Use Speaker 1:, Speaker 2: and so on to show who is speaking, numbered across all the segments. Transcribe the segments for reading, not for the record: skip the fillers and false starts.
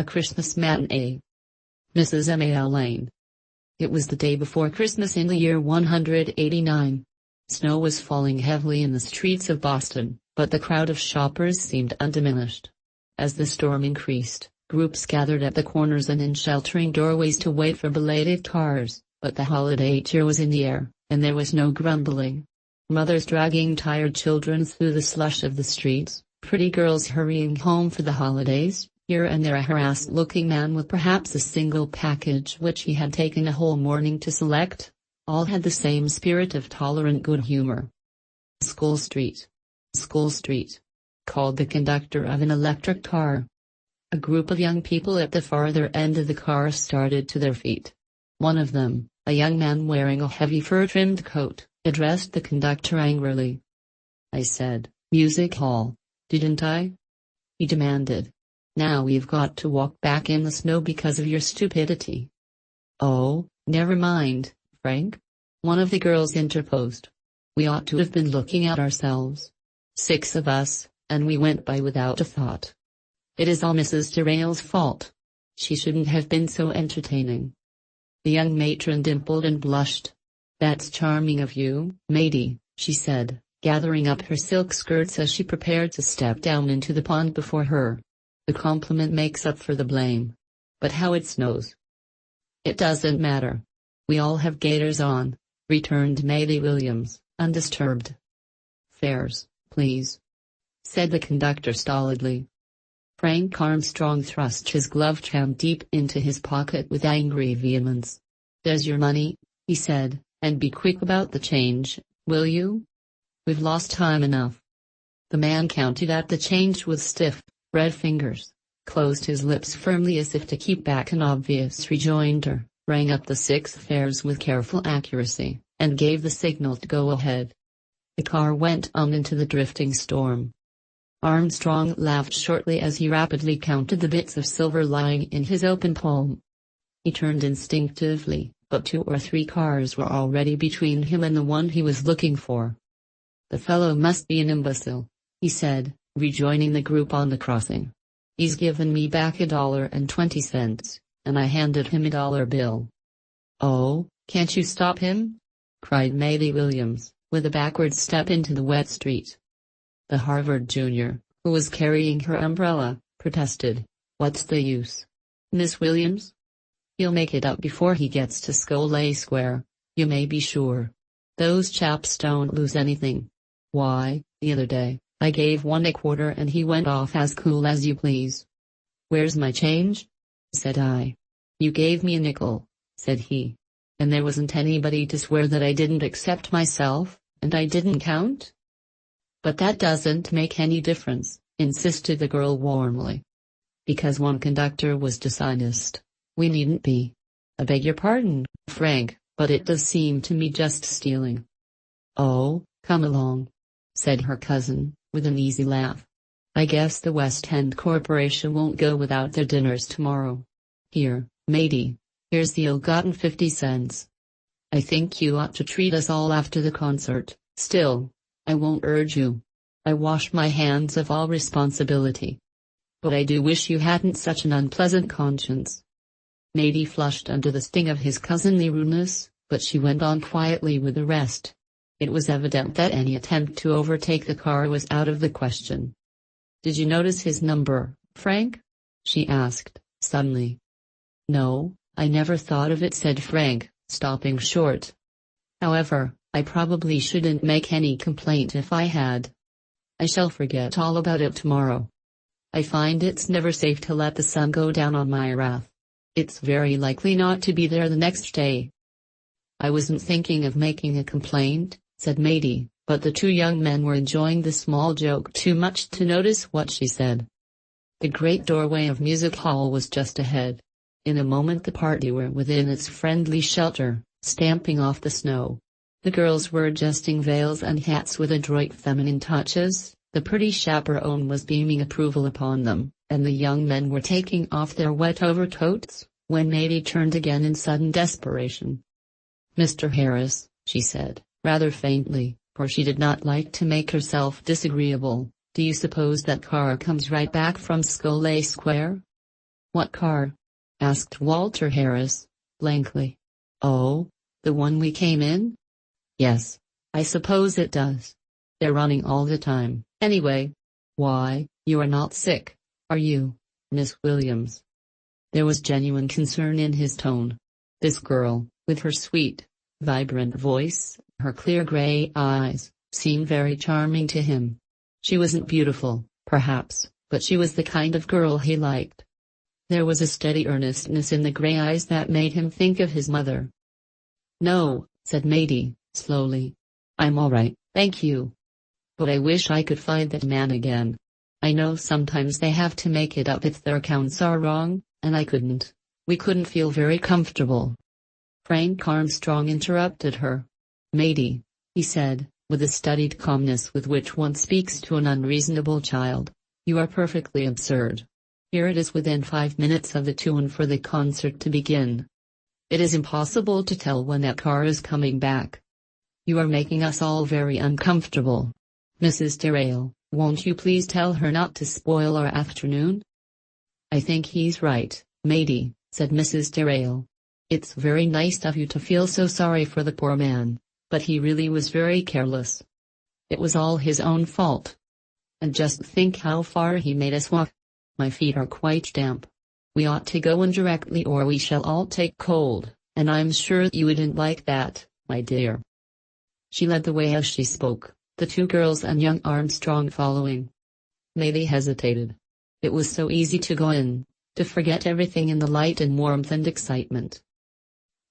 Speaker 1: A Christmas Matinee. Mrs. M.A.L. Lane. It was the day before Christmas in the year 189. Snow was falling heavily in the streets of Boston, but the crowd of shoppers seemed undiminished. As the storm increased, groups gathered at the corners and in sheltering doorways to wait for belated cars, but the holiday cheer was in the air, and there was no grumbling. Mothers dragging tired children through the slush of the streets, pretty girls hurrying home for the holidays, here and there a harassed-looking man with perhaps a single package which he had taken a whole morning to select. All had the same spirit of tolerant good humor. School Street. School Street, called the conductor of an electric car. A group of young people at the farther end of the car started to their feet. One of them, a young man wearing a heavy fur-trimmed coat, addressed the conductor angrily. "I said, music hall, didn't I?" he demanded. "Now we've got to walk back in the snow because of your stupidity." "Oh, never mind, Frank," one of the girls interposed. "We ought to have been looking at ourselves. 6 of us, and we went by without a thought. It is all Mrs. Derail's fault. She shouldn't have been so entertaining." The young matron dimpled and blushed. "That's charming of you, matey," she said, gathering up her silk skirts as she prepared to step down into the pond before her. "The compliment makes up for the blame. But how it snows." "It doesn't matter. We all have gaiters on," returned Matey Williams, undisturbed. "Fares, please," said the conductor stolidly. Frank Armstrong thrust his gloved hand deep into his pocket with angry vehemence. "There's your money," he said, "and be quick about the change, will you? We've lost time enough." The man counted out the change with stiff, red fingers, closed his lips firmly as if to keep back an obvious rejoinder, rang up the 6 fares with careful accuracy, and gave the signal to go ahead. The car went on into the drifting storm. Armstrong laughed shortly as he rapidly counted the bits of silver lying in his open palm. He turned instinctively, but 2 or 3 cars were already between him and the one he was looking for. "The fellow must be an imbecile," he said, rejoining the group on the crossing. "He's given me back $1.20, and I handed him a dollar bill." "Oh, can't you stop him?" cried Matey Williams, with a backward step into the wet street. The Harvard junior, who was carrying her umbrella, protested. "What's the use, Miss Williams? He'll make it up before he gets to Scollay Square, you may be sure. Those chaps don't lose anything. Why, the other day, I gave 1 a quarter and he went off as cool as you please. 'Where's my change?' said I. 'You gave me a nickel,' said he. 'And there wasn't anybody to swear that I didn't accept myself, and I didn't count?' 'But that doesn't make any difference,' insisted the girl warmly. 'Because one conductor was dishonest, we needn't be. I beg your pardon, Frank, but it does seem to me just stealing.' 'Oh, come along,' said her cousin, with an easy laugh. 'I guess the West End Corporation won't go without their dinners tomorrow. Here, matey, here's the ill-gotten 50 cents. I think you ought to treat us all after the concert. Still, I won't urge you. I wash my hands of all responsibility. But I do wish you hadn't such an unpleasant conscience.' Matey flushed under the sting of his cousinly rudeness, but she went on quietly with the rest. It was evident that any attempt to overtake the car was out of the question. "Did you notice his number, Frank?" she asked, suddenly. "No, I never thought of it," said Frank, stopping short. "However, I probably shouldn't make any complaint if I had. I shall forget all about it tomorrow. I find it's never safe to let the sun go down on my wrath. It's very likely not to be there the next day." "I wasn't thinking of making a complaint," said Matey, but the 2 young men were enjoying the small joke too much to notice what she said. The great doorway of Music Hall was just ahead. In a moment the party were within its friendly shelter, stamping off the snow. The girls were adjusting veils and hats with adroit feminine touches, the pretty chaperone was beaming approval upon them, and the young men were taking off their wet overcoats, when Matey turned again in sudden desperation. "Mr. Harris," she said, rather faintly, for she did not like to make herself disagreeable, "do you suppose that car comes right back from Scollay Square?" "What car?" asked Walter Harris, blankly. "Oh, the one we came in?" "Yes, I suppose it does. They're running all the time, anyway. Why, you are not sick, are you, Miss Williams?" There was genuine concern in his tone. This girl, with her sweet, vibrant voice, her clear gray eyes, seemed very charming to him. She wasn't beautiful, perhaps, but she was the kind of girl he liked. There was a steady earnestness in the gray eyes that made him think of his mother. "No," said Matey, slowly. "I'm all right, thank you. But I wish I could find that man again. I know sometimes they have to make it up if their accounts are wrong, and I couldn't. We couldn't feel very comfortable." Frank Armstrong interrupted her. "Matey," he said, with the studied calmness with which one speaks to an unreasonable child, "you are perfectly absurd. Here it is within 5 minutes of the tune for the concert to begin. It is impossible to tell when that car is coming back. You are making us all very uncomfortable. Mrs. Terrell, won't you please tell her not to spoil our afternoon?" "I think he's right, Matey," said Mrs. Terrell. "It's very nice of you to feel so sorry for the poor man, but he really was very careless. It was all his own fault. And just think how far he made us walk. My feet are quite damp. We ought to go in directly or we shall all take cold, and I'm sure you wouldn't like that, my dear." She led the way as she spoke, the two girls and young Armstrong following. Matey hesitated. It was so easy to go in, to forget everything in the light and warmth and excitement.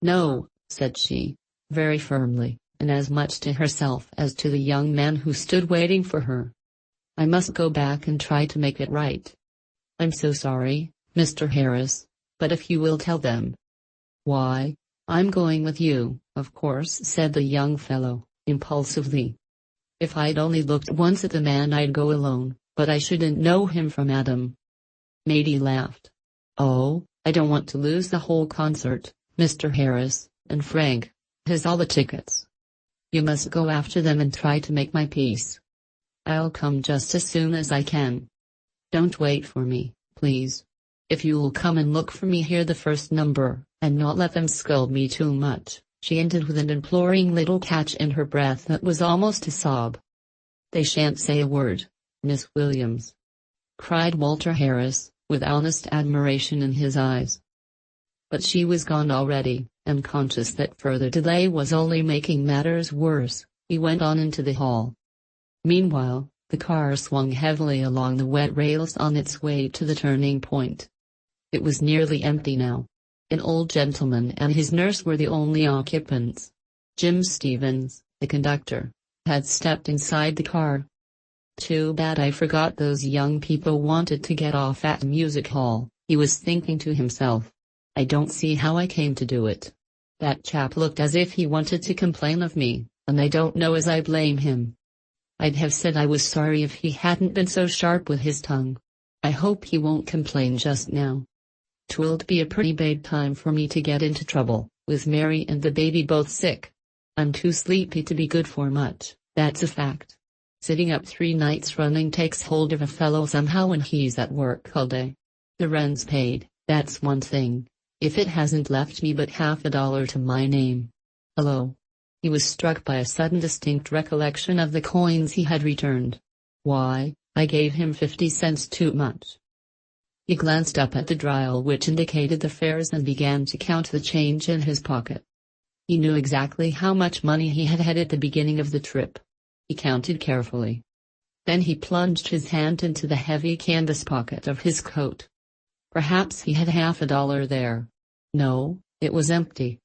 Speaker 1: "No," said she, very firmly, and as much to herself as to the young man who stood waiting for her. "I must go back and try to make it right. I'm so sorry, Mr. Harris, but if you will tell them—" "Why, I'm going with you, of course," said the young fellow, impulsively. "If I'd only looked once at the man I'd go alone, but I shouldn't know him from Adam." Matey laughed. "Oh, I don't want to lose the whole concert, Mr. Harris, and Frank has all the tickets. You must go after them and try to make my peace. I'll come just as soon as I can. Don't wait for me, please. If you'll come and look for me here the first number, and not let them scold me too much," she ended with an imploring little catch in her breath that was almost a sob. "They shan't say a word, Miss Williams," cried Walter Harris, with honest admiration in his eyes. But she was gone already, and conscious that further delay was only making matters worse, he went on into the hall. Meanwhile, the car swung heavily along the wet rails on its way to the turning point. It was nearly empty now. An old gentleman and his nurse were the only occupants. Jim Stevens, the conductor, had stepped inside the car. "Too bad I forgot those young people wanted to get off at the music hall," he was thinking to himself. "I don't see how I came to do it. That chap looked as if he wanted to complain of me, and I don't know as I blame him. I'd have said I was sorry if he hadn't been so sharp with his tongue. I hope he won't complain just now. 'Twill be a pretty bad time for me to get into trouble, with Mary and the baby both sick. I'm too sleepy to be good for much, that's a fact. Sitting up 3 nights running takes hold of a fellow somehow when he's at work all day. The rent's paid, that's one thing, if it hasn't left me but $50 to my name. Hello." He was struck by a sudden distinct recollection of the coins he had returned. "Why, I gave him 50 cents too much." He glanced up at the dial which indicated the fares and began to count the change in his pocket. He knew exactly how much money he had had at the beginning of the trip. He counted carefully. Then he plunged his hand into the heavy canvas pocket of his coat. Perhaps he had $50 there. No, it was empty.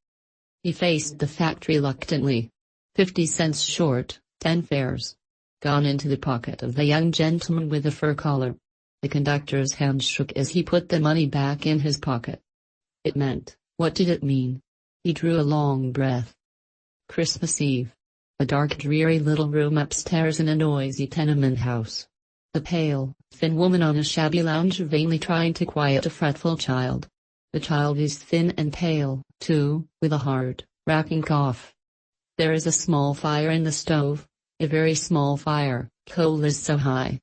Speaker 1: He faced the fact reluctantly. 50 cents short, 10 fares. Gone into the pocket of the young gentleman with the fur collar. The conductor's hand shook as he put the money back in his pocket. It meant, what did it mean? He drew a long breath. Christmas Eve. A dark dreary little room upstairs in a noisy tenement house. A pale, thin woman on a shabby lounge vainly trying to quiet a fretful child. The child is thin and pale, too, with a hard, racking cough. There is a small fire in the stove, a very small fire, coal is so high.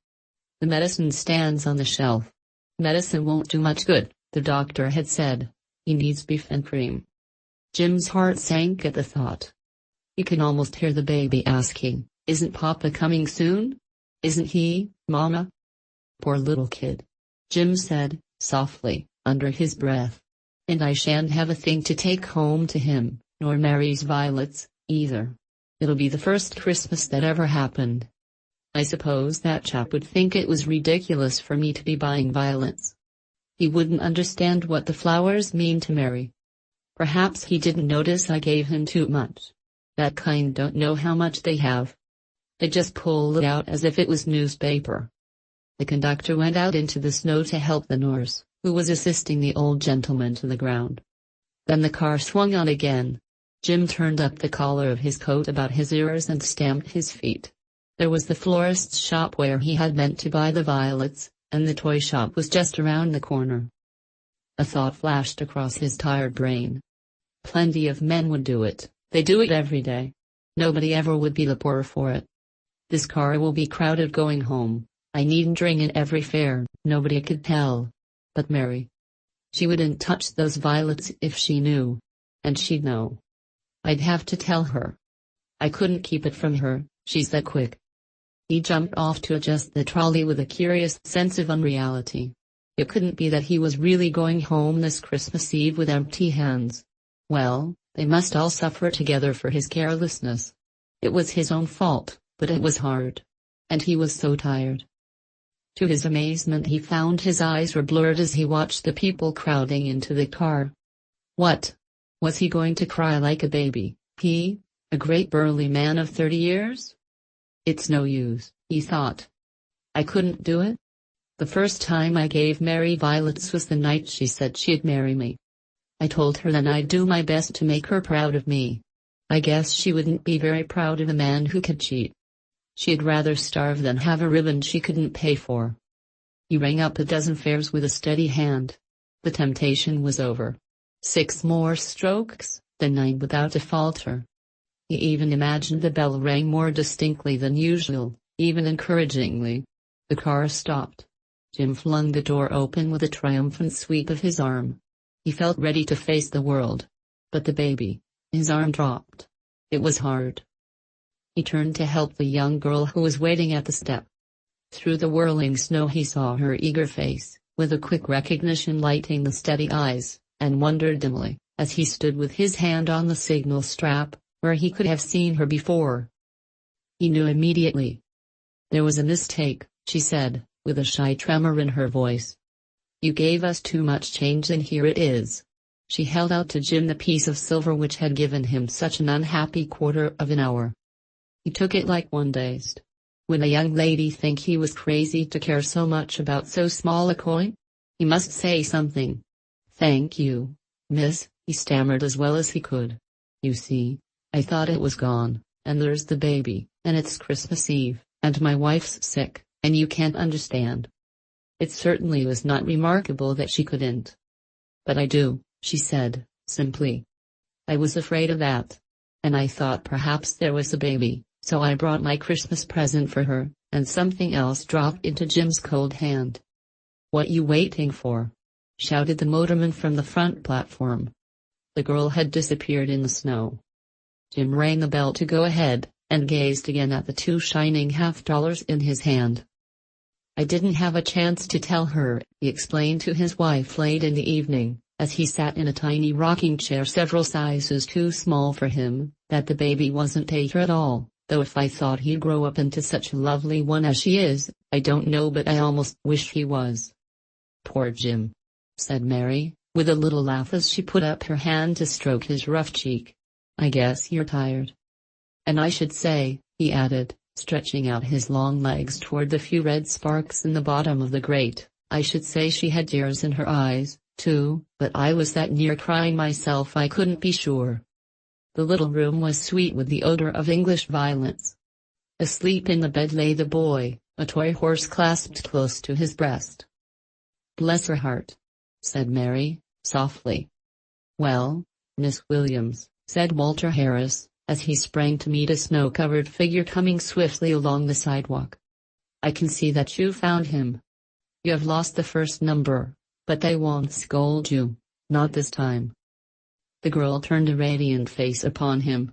Speaker 1: The medicine stands on the shelf. Medicine won't do much good, The doctor had said, "He needs beef and cream." Jim's heart sank at the thought. He could almost hear the baby asking, "Isn't Papa coming soon? Isn't he, Mama?" "Poor little kid," Jim said, softly, under his breath. "And I shan't have a thing to take home to him, nor Mary's violets, either. It'll be the first Christmas that ever happened. I suppose that chap would think it was ridiculous for me to be buying violets. He wouldn't understand what the flowers mean to Mary. Perhaps he didn't notice I gave him too much. That kind don't know how much they have. They just pull it out as if it was newspaper." The conductor went out into the snow to help the nurse, who was assisting the old gentleman to the ground. Then the car swung on again. Jim turned up the collar of his coat about his ears and stamped his feet. There was the florist's shop where he had meant to buy the violets, and the toy shop was just around the corner. A thought flashed across his tired brain. Plenty of men would do it, they do it every day. Nobody ever would be the poorer for it. This car will be crowded going home. I needn't ring in every fare, nobody could tell. But Mary. She wouldn't touch those violets if she knew. And she'd know. I'd have to tell her. I couldn't keep it from her, she's that quick. He jumped off to adjust the trolley with a curious sense of unreality. It couldn't be that he was really going home this Christmas Eve with empty hands. Well, they must all suffer together for his carelessness. It was his own fault, but it was hard. And he was so tired. To his amazement, he found his eyes were blurred as he watched the people crowding into the car. What? Was he going to cry like a baby, he, a great burly man of 30 years? It's no use, he thought. I couldn't do it. The first time I gave Mary violets was the night she said she'd marry me. I told her then I'd do my best to make her proud of me. I guess she wouldn't be very proud of a man who could cheat. She'd rather starve than have a ribbon she couldn't pay for. He rang up a dozen fares with a steady hand. The temptation was over. 6 more strokes, then 9 without a falter. He even imagined the bell rang more distinctly than usual, even encouragingly. The car stopped. Jim flung the door open with a triumphant sweep of his arm. He felt ready to face the world. But the baby, his arm dropped. It was hard. He turned to help the young girl who was waiting at the step. Through the whirling snow he saw her eager face, with a quick recognition lighting the steady eyes, and wondered dimly, as he stood with his hand on the signal strap, where he could have seen her before. He knew immediately. "There was a mistake," she said, with a shy tremor in her voice. "You gave us too much change and here it is." She held out to Jim the piece of silver which had given him such an unhappy quarter of an hour. He took it like one dazed. Would a young lady think he was crazy to care so much about so small a coin? He must say something. "Thank you, miss," he stammered as well as he could. "You see, I thought it was gone, and there's the baby, and it's Christmas Eve, and my wife's sick, and you can't understand." It certainly was not remarkable that she couldn't. "But I do," she said, simply. "I was afraid of that. And I thought perhaps there was a baby, so I brought my Christmas present for her," and something else dropped into Jim's cold hand. "What you waiting for?" shouted the motorman from the front platform. The girl had disappeared in the snow. Jim rang the bell to go ahead, and gazed again at the 2 shining $half in his hand. "I didn't have a chance to tell her," he explained to his wife late in the evening, as he sat in a tiny rocking chair several sizes too small for him, "that the baby wasn't her at all, though if I thought he'd grow up into such a lovely one as she is, I don't know but I almost wish he was." "Poor Jim," said Mary, with a little laugh as she put up her hand to stroke his rough cheek. "I guess you're tired. And I should say," he added, stretching out his long legs toward the few red sparks in the bottom of the grate, "I should say she had tears in her eyes, too, but I was that near crying myself I couldn't be sure." The little room was sweet with the odor of English violets. Asleep in the bed lay the boy, a toy horse clasped close to his breast. "Bless her heart," said Mary, softly. "Well, Miss Williams," said Walter Harris, as he sprang to meet a snow-covered figure coming swiftly along the sidewalk. "I can see that you found him. You have lost the first number, But they won't scold you, not this time. The girl turned a radiant face upon him.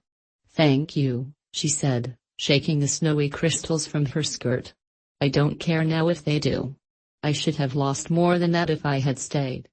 Speaker 1: Thank you, she said, shaking the snowy crystals from her skirt. I don't care now if they do. I should have lost more than that if I had stayed.